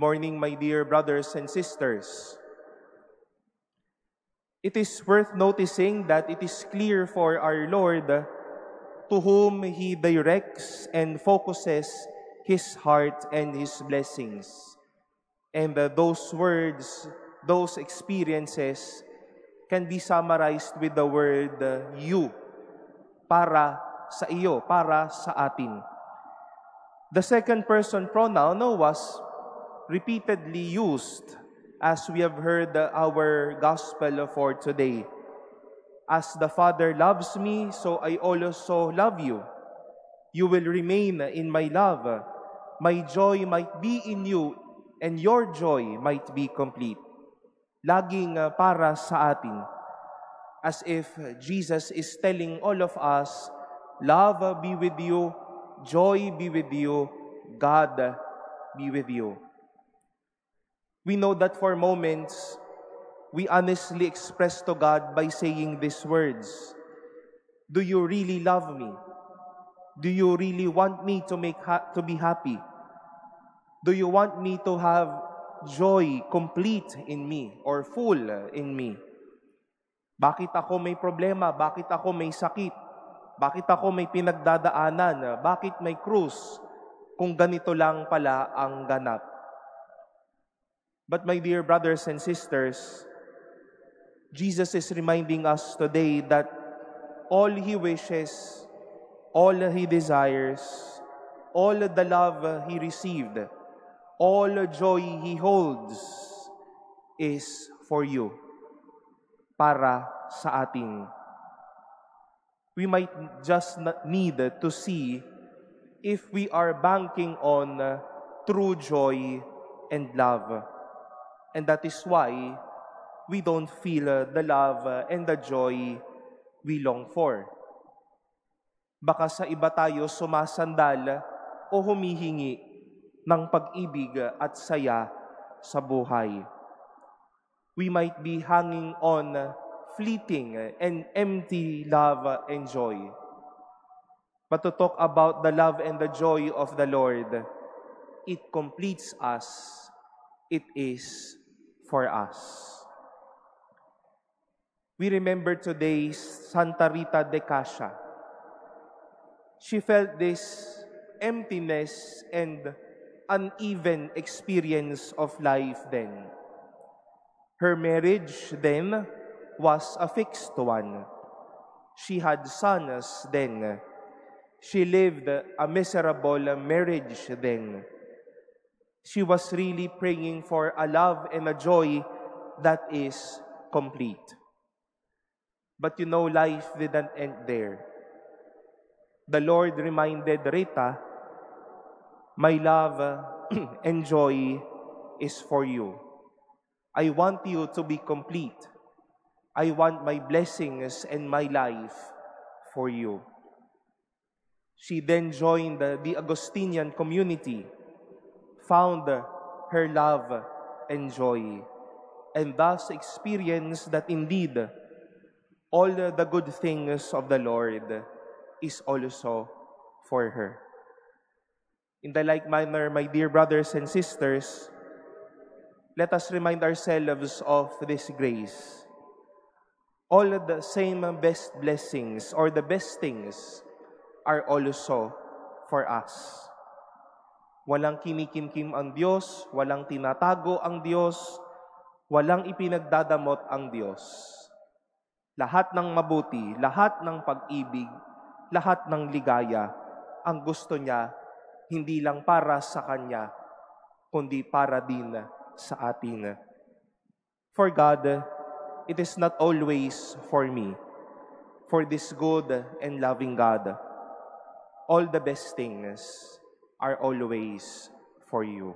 morning, my dear brothers and sisters. It is worth noticing that it is clear for our Lord to whom He directs and focuses His heart and His blessings. And those words, those experiences can be summarized with the word you, para sa iyo, para sa atin. The second person pronoun was repeatedly used as we have heard our gospel for today. As the Father loves me, so I also love you. You will remain in my love. My joy might be in you, and your joy might be complete. Laging para sa atin. As if Jesus is telling all of us, love be with you, joy be with you, God be with you. We know that for moments, we honestly express to God by saying these words. Do you really love me? Do you really want me to be happy? Do you want me to have joy complete in me or full in me? Bakit ako may problema? Bakit ako may sakit? Bakit ako may pinagdadaanan? Bakit may krus? Kung ganito lang pala ang ganap. But my dear brothers and sisters, Jesus is reminding us today that all He wishes, all He desires, all the love He received, all joy He holds is for you, para sa atin. We might just need to see if we are banking on true joy and love. And that is why we don't feel the love and the joy we long for. Baka sa iba tayo sumasandal o humihingi ng pag-ibig at saya sa buhay. We might be hanging on fleeting and empty love and joy. But to talk about the love and the joy of the Lord, it completes us. It is for us. We remember today Santa Rita de Cascia. She felt this emptiness and uneven experience of life then. Her marriage then was a fixed one. She had sons then. She lived a miserable marriage then. She was really praying for a love and a joy that is complete. But you know, life didn't end there. The Lord reminded Rita, my love and joy is for you. I want you to be complete. I want my blessings and my life for you. She then joined the Augustinian community, found her love and joy, and thus experienced that indeed all the good things of the Lord is also for her. In the like manner, my dear brothers and sisters, let us remind ourselves of this grace. All of the same best blessings or the best things are also for us. Walang kinikimkim ang Diyos, walang tinatago ang Diyos, walang ipinagdadamot ang Diyos. Lahat ng mabuti, lahat ng pag-ibig, lahat ng ligaya, ang gusto niya, hindi lang para sa Kanya, kundi para din sa atin. For God, it is not always for me. For this good and loving God, all the best things are always for you.